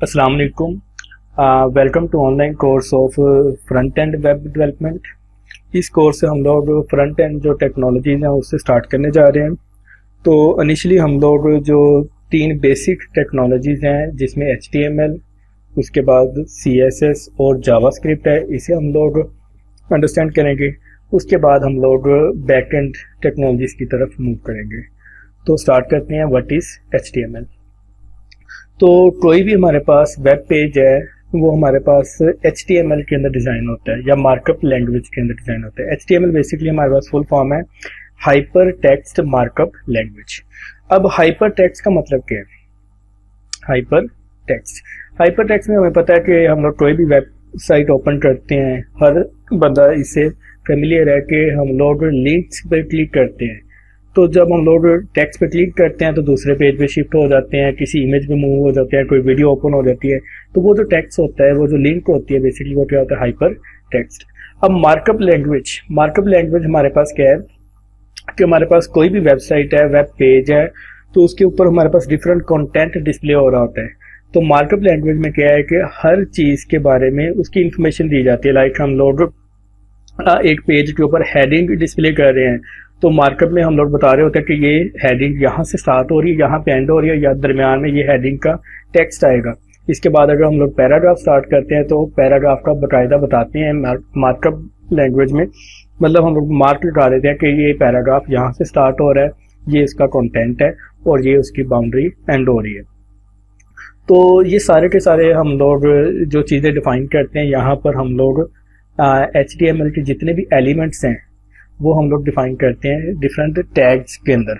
अस्सलाम वालेकुम। Welcome to online course of front end web development. इस कोर्स से हम लोग फ्रंट एंड जो टेक्नोलॉजीज हैं उससे स्टार्ट करने जा रहे हैं। तो इनिशियली हम लोग जो 3 बेसिक टेक्नोलॉजीज हैं जिसमें HTML, उसके बाद CSS और जावास्क्रिप्ट है, इसे हम लोग अंडरस्टैंड करेंगे। उसके बाद हम लोग बैक एंड टेक्नोलॉजीज की तरफ मूव करेंगे। तो स्टार्ट करते हैं। What is HTML। तो कोई भी हमारे पास वेब पेज है वो हमारे पास HTML के अंदर डिज़ाइन होता है या मार्कअप लैंग्वेज के अंदर डिज़ाइन होता है। HTML बेसिकली हमारे पास फुल फॉर्म है हाइपर टेक्स्ट मार्कअप लैंग्वेज। अब हाइपर टेक्स्ट का मतलब क्या है? हाइपर टेक्स्ट में हमें पता है कि हम लोग कोई भी वेबसाइट ओपन करते हैं, हर बंदा इससे फेमिलियर है कि हम लोग लिंक्स पर क्लिक करते हैं। तो जब हम लोग टेक्स्ट पे क्लिक करते हैं तो दूसरे पेज पे शिफ्ट हो जाते हैं, किसी इमेज पे मूव हो जाते हैं, कोई वीडियो ओपन हो जाती है। तो वो जो टेक्स्ट होता है, वो जो लिंक होती है, बेसिकली वो क्या होता है? Hyper text. अब मार्कअप लैंग्वेज हमारे पास क्या है कि हमारे पास कोई भी वेबसाइट है, वेब पेज है, तो उसके ऊपर हमारे पास डिफरेंट कंटेंट डिस्प्ले हो रहा होता है। तो मार्कअप लैंग्वेज में क्या है कि हर चीज के बारे में उसकी इंफॉर्मेशन दी जाती है। लाइक हम लोग एक पेज के ऊपर हेडिंग डिस्प्ले कर रहे हैं, तो मार्कअप में हम लोग बता रहे होते हैं कि ये हेडिंग यहाँ से स्टार्ट हो रही है, यहाँ पे एंड हो रही है, या दरमियान में ये हेडिंग का टेक्स्ट आएगा। इसके बाद अगर हम लोग पैराग्राफ स्टार्ट करते हैं तो पैराग्राफ का बाकायदा बताते हैं मार्कअप लैंग्वेज में। मतलब हम लोग मार्क लगा देते हैं कि ये पैराग्राफ यहाँ से स्टार्ट हो रहा है, ये इसका कंटेंट है और ये उसकी बाउंड्री एंड हो रही है। तो ये सारे के सारे हम लोग जो चीज़ें डिफाइन करते हैं, यहाँ पर हम लोग HTML के जितने भी एलिमेंट्स हैं वो हम लोग डिफाइन करते हैं डिफरेंट टैग्स के अंदर।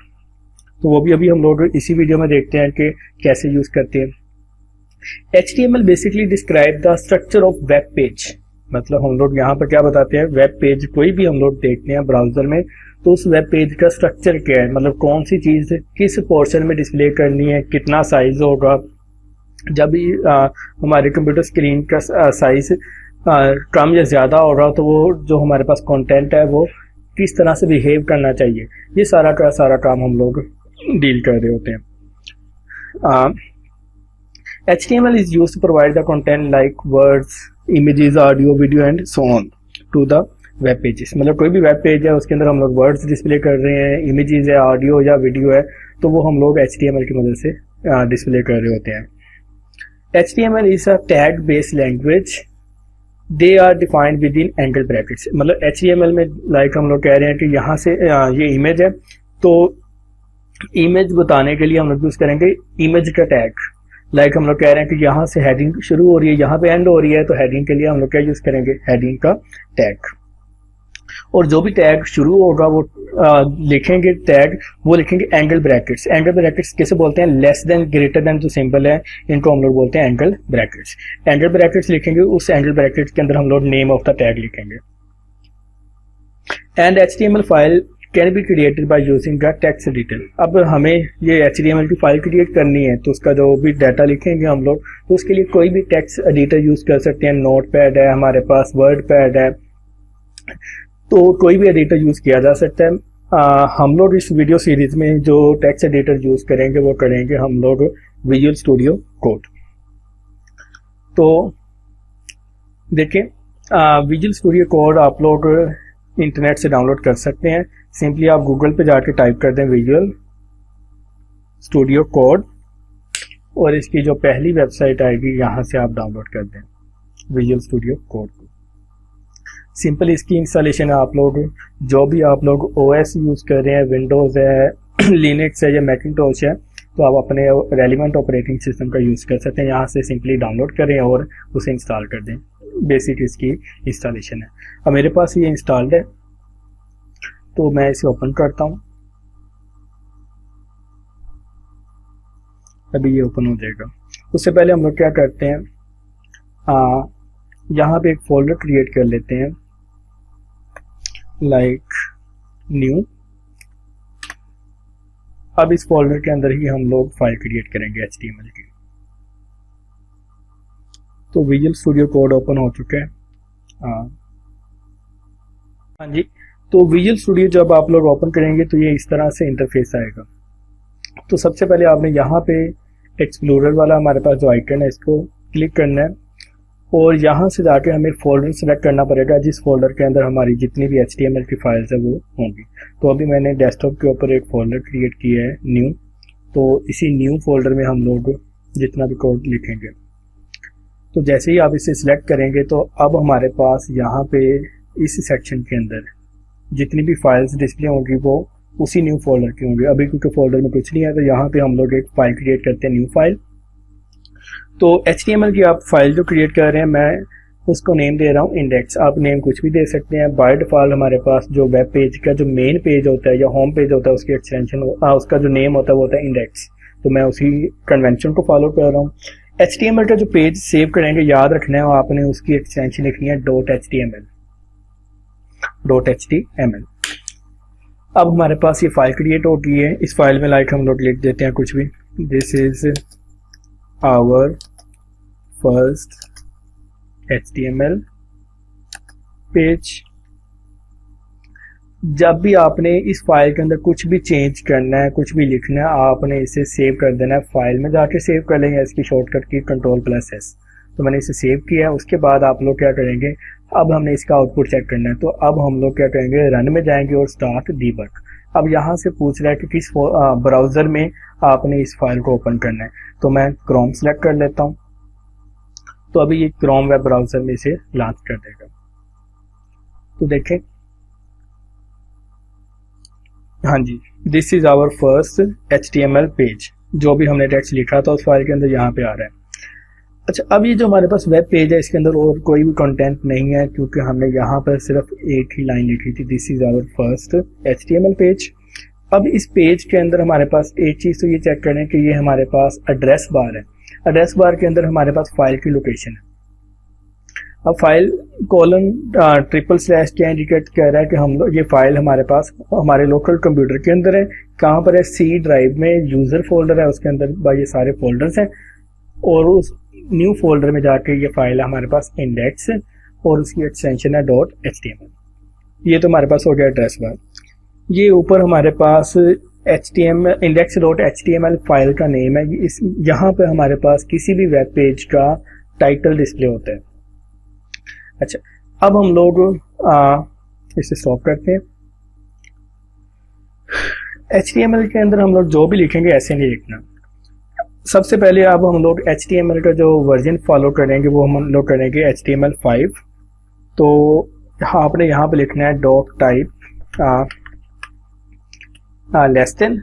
तो वो भी अभी हम लोग इसी वीडियो में देखते हैं कि कैसे यूज करते हैं। HTML basically describe the structure of web page. मतलब हम लोग यहाँ पर क्या बताते हैं, वेब पेज कोई भी हम लोग देखते हैं ब्राउजर में, तो उस वेब पेज का स्ट्रक्चर क्या है, मतलब कौन सी चीज किस पोर्शन में डिस्प्ले करनी है, कितना साइज होगा। जब भी हमारे कंप्यूटर स्क्रीन का साइज कम या ज्यादा हो रहा तो वो जो हमारे पास कंटेंट है वो किस तरह से बिहेव करना चाहिए, ये सारा का सारा काम हम लोग डील कर रहे होते हैं। HTML is used to provide the content like words, images, audio, video and so on to the web pages। मतलब कोई भी वेब पेज है उसके अंदर हम लोग वर्ड्स डिस्प्ले कर रहे हैं, इमेजेस है, ऑडियो या वीडियो है, तो वो हम लोग HTML की मदद से डिस्प्ले कर रहे होते हैं। HTML is a tag based language। They are defined within angle brackets. मतलब HTML में लाइक हम लोग कह रहे हैं कि यहाँ से ये इमेज है, तो इमेज बताने के लिए हम लोग यूज करेंगे इमेज का टैग। लाइक हम लोग कह रहे हैं कि यहाँ से हेडिंग शुरू हो रही है, यहाँ पे एंड हो रही है, तो हेडिंग के लिए हम लोग क्या यूज करेंगे? हेडिंग का टैग। और जो भी टैग शुरू होगा वो लिखेंगे टैग, वो लिखेंगे एंगल ब्रैकेट्स। एंगल ब्रैकेट्स कैसे बोलते हैं? लेस देन ग्रेटर देन जो सिंबल है इनको हम लोग बोलते हैं एंगल ब्रैकेट्स। एंगल ब्रैकेट्स लिखेंगे, उस एंगल ब्रैकेट्स के अंदर हम लोग नेम ऑफ द टैग लिखेंगे। And HTML file can be created by using the text editor. अब हमें ये HTML की फाइल क्रिएट करनी है तो उसका जो भी डाटा लिखेंगे हम लोग, तो उसके लिए कोई भी टेक्स्ट एडिटर यूज कर सकते हैं। नोटपैड है हमारे पास, वर्डपैड है, तो कोई भी एडिटर यूज किया जा सकता है। हम लोग इस वीडियो सीरीज में जो टेक्स्ट एडिटर यूज करेंगे वो करेंगे हम लोग विजुअल स्टूडियो कोड। तो देखिए, विजुअल स्टूडियो कोड आप लोग इंटरनेट से डाउनलोड कर सकते हैं। सिंपली आप गूगल पे जाके टाइप कर दें विजुअल स्टूडियो कोड, और इसकी जो पहली वेबसाइट आएगी यहाँ से आप डाउनलोड कर दें विजुअल स्टूडियो कोड को। सिंपल इसकी इंस्टॉलेशन है, आप लोग जो भी आप लोग OS यूज कर रहे हैं, विंडोज है, लिनक्स है या मैकिंटोश है, तो आप अपने रेलिवेंट ऑपरेटिंग सिस्टम का यूज कर सकते हैं। यहाँ से सिंपली डाउनलोड करें और उसे इंस्टॉल कर दें। बेसिक इसकी इंस्टॉलेशन है। अब मेरे पास ये इंस्टॉल्ड है तो मैं इसे ओपन करता हूँ। अभी ये ओपन हो जाएगा। उससे पहले हम लोग क्या करते हैं, यहाँ पे एक फोल्डर क्रिएट कर लेते हैं, लाइक न्यू। अब इस फोल्डर के अंदर ही हम लोग फाइल क्रिएट करेंगे HTML की। तो विजुअल स्टूडियो कोड ओपन हो चुका है। हाँ जी, तो विजुअल स्टूडियो जब आप लोग ओपन करेंगे तो ये इस तरह से इंटरफेस आएगा। तो सबसे पहले आपने यहाँ पे एक्सप्लोरर वाला हमारे पास जो आइकन है इसको क्लिक करना है और यहाँ से जाके हमें फोल्डर सेलेक्ट करना पड़ेगा जिस फोल्डर के अंदर हमारी जितनी भी HTML की फाइल्स है वो होंगी। तो अभी मैंने डेस्कटॉप के ऊपर एक फोल्डर क्रिएट किया है न्यू, तो इसी न्यू फोल्डर में हम लोग जितना भी कोड लिखेंगे, तो जैसे ही आप इसे सिलेक्ट करेंगे तो अब हमारे पास यहाँ पे इस सेक्शन के अंदर जितनी भी फाइल्स डिस्प्ले होंगी वो उसी न्यू फोल्डर की होंगी। अभी क्योंकि फोल्डर में कुछ नहीं है तो यहाँ पे हम लोग एक फाइल क्रिएट करते हैं, न्यू फाइल। तो HTML की आप फाइल जो क्रिएट कर रहे हैं मैं उसको नेम दे रहा हूँ इंडेक्स। आप नेम कुछ भी दे सकते हैं। बाय डिफॉल्ट हमारे पास जो वेब पेज का जो मेन पेज होता है या होम पेज होता है उसकी एक्सटेंशन उसका जो नेम होता है वो होता है इंडेक्स। तो मैं उसी कन्वेंशन को फॉलो कर रहा हूँ। HTML का जो पेज सेव करेंगे याद रखना है आपने उसकी एक्सटेंशन लिखनी है .html। अब हमारे पास ये फाइल क्रिएट हो गई है। इस फाइल में लाइक हम लोग लिख देते हैं कुछ भी, this is our first HTML page. जब भी आपने इस फाइल के अंदर कुछ भी चेंज करना है, कुछ भी लिखना है, आपने इसे सेव कर देना है। फाइल में जाके सेव कर लेंगे, इसकी शॉर्टकट की Ctrl+S। तो मैंने इसे सेव किया है। उसके बाद आप लोग क्या करेंगे, अब हमने इसका आउटपुट चेक करना है। तो अब हम लोग क्या करेंगे, रन में जाएंगे और स्टार्ट डीबग। अब यहाँ से पूछ रहा है कि किस ब्राउज़र में आपने इस फाइल को ओपन करना है। तो मैं क्रोम सेलेक्ट कर लेता हूँ। तो अभी ये क्रोम वेब ब्राउज़र में इसे लॉन्च कर देगा। तो देखें, हाँ जी, this is our first HTML page. जो भी हमने टेक्स्ट लिखा था उस फाइल के अंदर यहाँ पे आ रहा है। अच्छा, अब ये जो हमारे पास वेब पेज है इसके अंदर और कोई भी कंटेंट नहीं है क्योंकि हमने यहाँ पर सिर्फ एक ही लाइन लिखी थी, this is our first HTML page. अब इस पेज के अंदर हमारे पास एक चीज़ तो ये चेक करें कि ये हमारे पास एड्रेस बार है। एड्रेस बार के अंदर हमारे पास फाइल की लोकेशन है। अब फाइल :/ क्या इंडिकेट कर रहा है कि हम लोग ये फाइल हमारे पास हमारे लोकल कंप्यूटर के अंदर है। कहाँ पर है, C ड्राइव में यूज़र फोल्डर है, उसके अंदर ये सारे फोल्डर्स हैं और उस न्यू फोल्डर में जाके ये फाइल है हमारे पास इंडेक्स और उसकी एक्सटेंशन है .html। ये तो हमारे पास हो गया एड्रेस बार। ये ऊपर हमारे पास HTML index.html फाइल का नेम है। इस यहाँ पे हमारे पास किसी भी वेब पेज का टाइटल डिस्प्ले होता है। अच्छा, अब हम लोग इसे स्टॉप करते हैं। HTML के अंदर हम लोग जो भी लिखेंगे ऐसे नहीं लिखना। सबसे पहले अब हम लोग HTML का जो वर्जन फॉलो करेंगे वो हम लोग करेंगे HTML5। तो आपने यहाँ पे लिखना है .type लेस देन।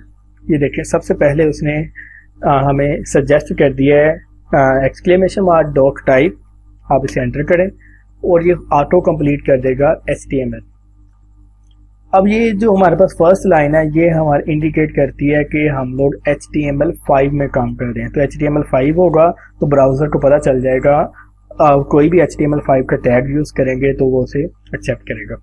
ये देखें, सबसे पहले उसने हमें सजेस्ट कर दिया है ! .type। आप इसे एंटर करें और ये ऑटो कंप्लीट कर देगा HTML। अब ये जो हमारे पास फर्स्ट लाइन है ये हमारे इंडिकेट करती है कि हम लोग HTML5 में काम कर रहे हैं। तो HTML5 होगा तो ब्राउज़र को पता चल जाएगा। कोई भी HTML5 का टैग यूज़ करेंगे तो वो उसे एक्सेप्ट करेगा।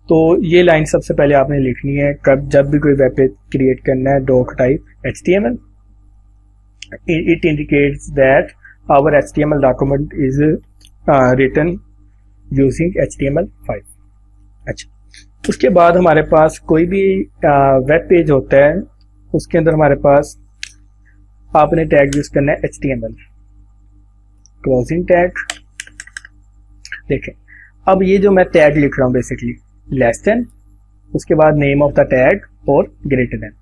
तो ये लाइन सबसे पहले आपने लिखनी है जब भी कोई वेब पेज क्रिएट करना है .type HTML। It indicates that our HTML document is written using HTML5। अच्छा, उसके बाद हमारे पास कोई भी वेब पेज होता है उसके अंदर हमारे पास आपने टैग यूज करना है HTML क्लोजिंग टैग। देखें, अब ये जो मैं टैग लिख रहा हूँ बेसिकली लेस देन, उसके बाद नेम ऑफ द टैग और ग्रेटर देन,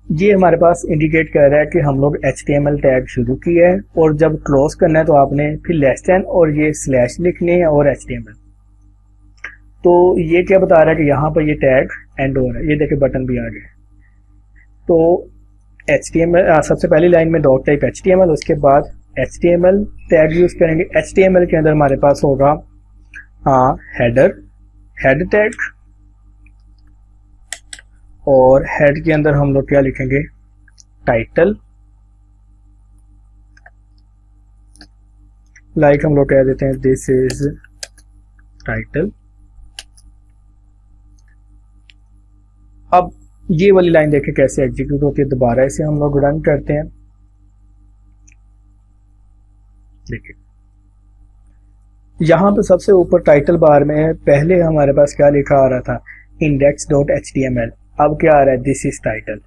ये हमारे पास इंडिकेट कर रहा है कि हम लोग HTML टैग शुरू किया है और जब क्लोज करना है तो आपने फिर लेस देन और ये स्लैश लिखने हैं और HTML। तो ये क्या बता रहा है कि यहाँ पर ये टैग एंड हो रहा है। ये देखे बटन भी आ गए। तो HTML सबसे पहली लाइन में .type HTML, उसके बाद HTML टैग यूज करेंगे। HTML के अंदर हमारे पास होगा हेड टैग और हेड के अंदर हम लोग क्या लिखेंगे, टाइटल। लाइक हम लोग कह देते हैं दिस इज टाइटल। अब ये वाली लाइन देखें कैसे एग्जीक्यूट होती है। दोबारा इसे हम लोग रन करते हैं। देखिए, यहां पे सबसे ऊपर टाइटल बार में पहले हमारे पास क्या लिखा आ रहा था, index.html। अब क्या आ रहा है, दिस इज टाइटल।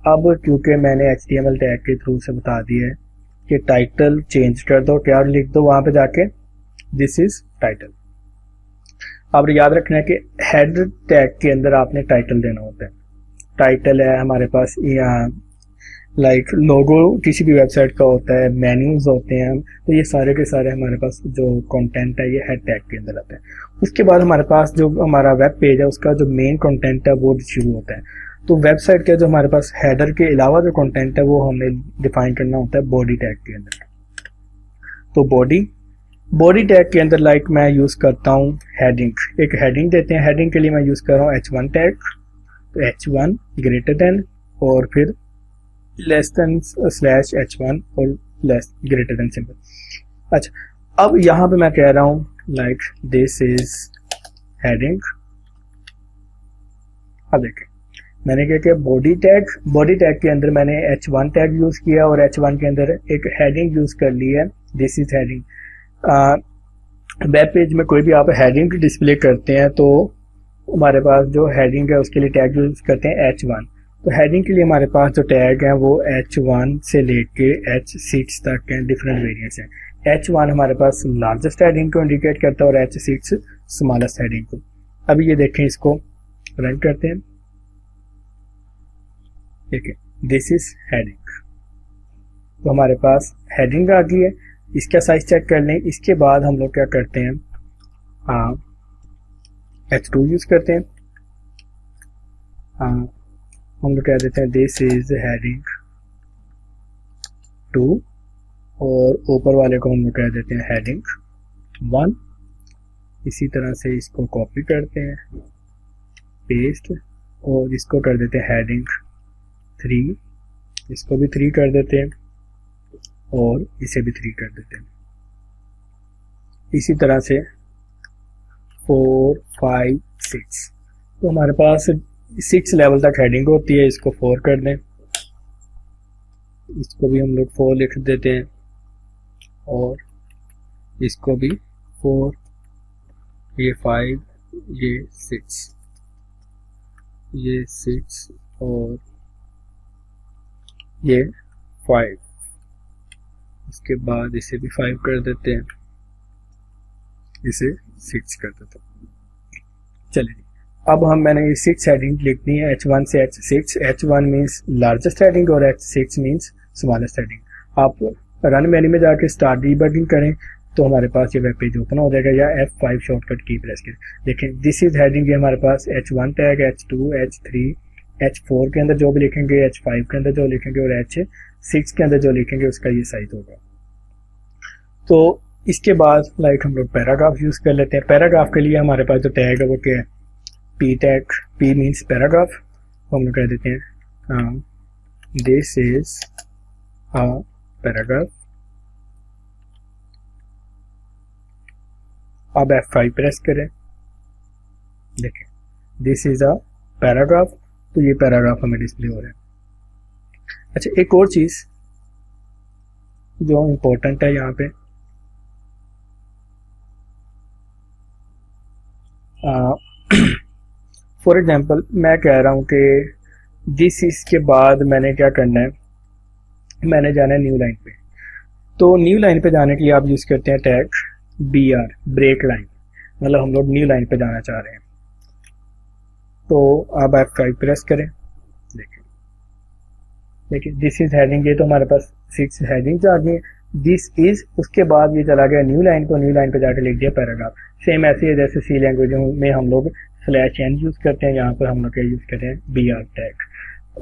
अब क्योंकि मैंने HTML टैग के थ्रू से बता दिया है कि टाइटल चेंज कर दो, क्या लिख दो वहां पे जाके, दिस इज टाइटल। अब याद रखना है कि हेड टैग के अंदर आपने टाइटल देना होता है। टाइटल है हमारे पास यहाँ लाइक लोगो किसी भी वेबसाइट का होता है, मेन्यूज होते हैं, तो ये सारे के सारे हमारे पास जो कंटेंट है ये हेड टैग के अंदर आता है। उसके बाद हमारे पास जो हमारा वेब पेज है उसका जो मेन कंटेंट है वो शुरू होता है। तो वेबसाइट का जो हमारे पास हेडर के अलावा जो कंटेंट है वो हमें डिफाइन करना होता है बॉडी टैग के अंदर। तो बॉडी टैग के अंदर लाइक मैं यूज करता हूँ हेडिंग, एक हेडिंग देते हैं। हेडिंग के लिए मैं यूज कर रहा हूँ H1 टैग, तो H1 ग्रेटर देन और फिर लेस देन स्लैश H1 और लेस ग्रेटर देन सिंबल। अच्छा, अब यहाँ पे मैं कह रहा हूँ लाइक दिस इज हेडिंग। अब देखें मैंने क्या किया, बॉडी टैग के अंदर मैंने H1 टैग यूज किया और H1 के अंदर एक हेडिंग यूज कर ली है, this is heading. Web page में कोई भी आप हेडिंग डिस्प्ले करते हैं तो हमारे पास जो हेडिंग है उसके लिए टैग यूज करते हैं H1। तो हेडिंग के लिए हमारे पास जो टैग है वो H1 से लेके H6 तक हैं, डिफरेंट वेरिएंट्स हैं। H1 हमारे पास लार्जेस्ट हेडिंग को इंडिकेट करता है और H6 स्मॉलेस्ट हेडिंग को। अभी ये देखें, इसको रन करते हैं, देखिए दिस इज हेडिंग। तो हमारे पास हेडिंग आ गई है, इसका साइज चेक कर लें। इसके बाद हम लोग क्या करते हैं, H2 यूज करते हैं। हम लोग कह देते हैं दिस इज हेडिंग 2 और ऊपर वाले को हम लोग कह देते हैं हेडिंग 1। इसी तरह से इसको कॉपी करते हैं, पेस्ट, और इसको कर देते हैं हेडिंग 3, इसको भी 3 कर देते हैं और इसे भी 3 कर देते हैं। इसी तरह से 4, 5, 6, तो हमारे पास 6 लेवल तक हेडिंग होती है। इसको 4 कर दें, इसको भी हम लोग 4 लिख देते हैं और इसको भी 4, ये 5, ये 6, ये 6 और ये 5, उसके बाद इसे भी 5 कर देते हैं, इसे 6 कर देते हैं। चलिए अब मैंने ये 6 हेडिंग लिखनी है, H1 से H6। H1 means largest heading और H6 मीन्स स्मॉलेस्ट हेडिंग। आप रन मेन्यू में जाके स्टार्ट डीबगिंग करें तो हमारे पास ये वेब पेज ओपन हो जाएगा, या F5 शॉर्टकट की प्रेस करें। देखें दिस इज हेडिंग, ये हमारे पास H1 tag, H2, H3, H4 के अंदर जो भी लिखेंगे, H5 के अंदर जो लिखेंगे और H6 के अंदर जो लिखेंगे उसका ये साइज होगा। तो इसके बाद लाइक हम लोग पैराग्राफ यूज कर लेते हैं। पैराग्राफ के लिए हमारे पास जो टैग है वो क्या है, P tag, P means paragraph. तो हम लोग कह देते हैं दिस इज अ पैराग्राफ। अब F5 प्रेस करें, देखें दिस इज अ पैराग्राफ, तो ये पैराग्राफ हमें डिस्प्ले हो रहा है। अच्छा, एक और चीज जो इम्पोर्टेंट है यहाँ पे, फॉर एग्जाम्पल मैं कह रहा हूँ कि दिस इसके बाद मैंने क्या करना है, मैंने जाना है न्यू लाइन पे। तो न्यू लाइन पे जाने के लिए आप यूज करते हैं टैग BR, ब्रेक लाइन, मतलब हम लोग न्यू लाइन पे जाना चाह रहे हैं। तो अब F5 प्रेस करें, देखिए दिस इज हेडिंग, ये तो हमारे पास 6 हेडिंग्स आ गई। दिस इज, उसके बाद ये चला गया न्यू लाइन को, न्यू लाइन पे जाके लिख दिया पैराग्राफ। सेम ऐसे ही जैसे C लैंग्वेज में हम लोग /n यूज करते हैं, यहाँ पर हम लोग क्या यूज करते हैं BR टैग।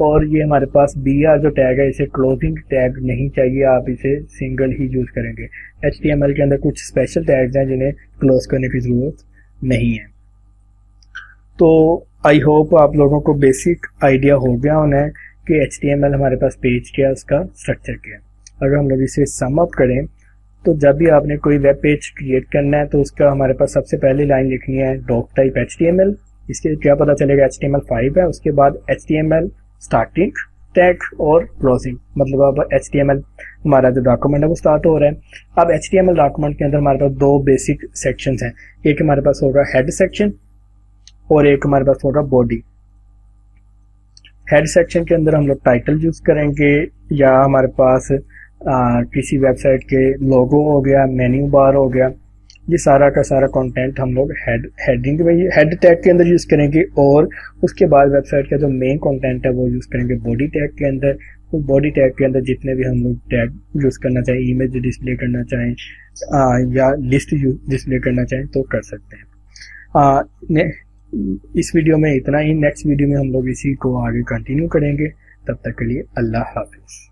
और ये हमारे पास BR जो टैग है इसे क्लोजिंग टैग नहीं चाहिए, आप इसे सिंगल ही यूज करेंगे। HTML के अंदर कुछ स्पेशल टैग्स हैं जिन्हें क्लोज करने की जरूरत नहीं है। तो आई होप आप लोगों को बेसिक आइडिया हो गया होना है कि HTML हमारे पास पेज क्या है, उसका स्ट्रक्चर क्या है। अगर हम लोग इसे सम अप करें तो जब भी आपने कोई वेब पेज क्रिएट करना है तो उसका हमारे पास सबसे पहली लाइन लिखनी है डॉक टाइप HTML। इसके क्या पता चलेगा HTML5 है, उसके बाद HTML स्टार्टिंग टैग और क्लोजिंग, मतलब अब HTML हमारा जो डॉक्यूमेंट है वो स्टार्ट हो रहा है। अब HTML डॉक्यूमेंट के अंदर हमारे पास 2 बेसिक सेक्शंस हैं, एक हमारे पास होगा हेड सेक्शन और एक हमारे पास होगा बॉडी। हेड सेक्शन के अंदर हम लोग टाइटल यूज करेंगे, या हमारे पास किसी वेबसाइट के लोगो हो गया, मेन्यू बार हो गया, ये सारा का सारा कंटेंट हम लोग हेडिंग में हेड टैग के अंदर यूज करेंगे। और उसके बाद वेबसाइट का जो मेन कंटेंट है वो यूज करेंगे बॉडी टैग के अंदर। तो बॉडी टैग के अंदर जितने भी हम लोग टैग यूज करना चाहें, इमेज डिस्प्ले करना चाहें या लिस्ट डिस्प्ले करना चाहें तो कर सकते हैं। इस वीडियो में इतना ही। नेक्स्ट वीडियो में हम लोग इसी को आगे कंटिन्यू करेंगे। तब तक के लिए अल्लाह हाफिज।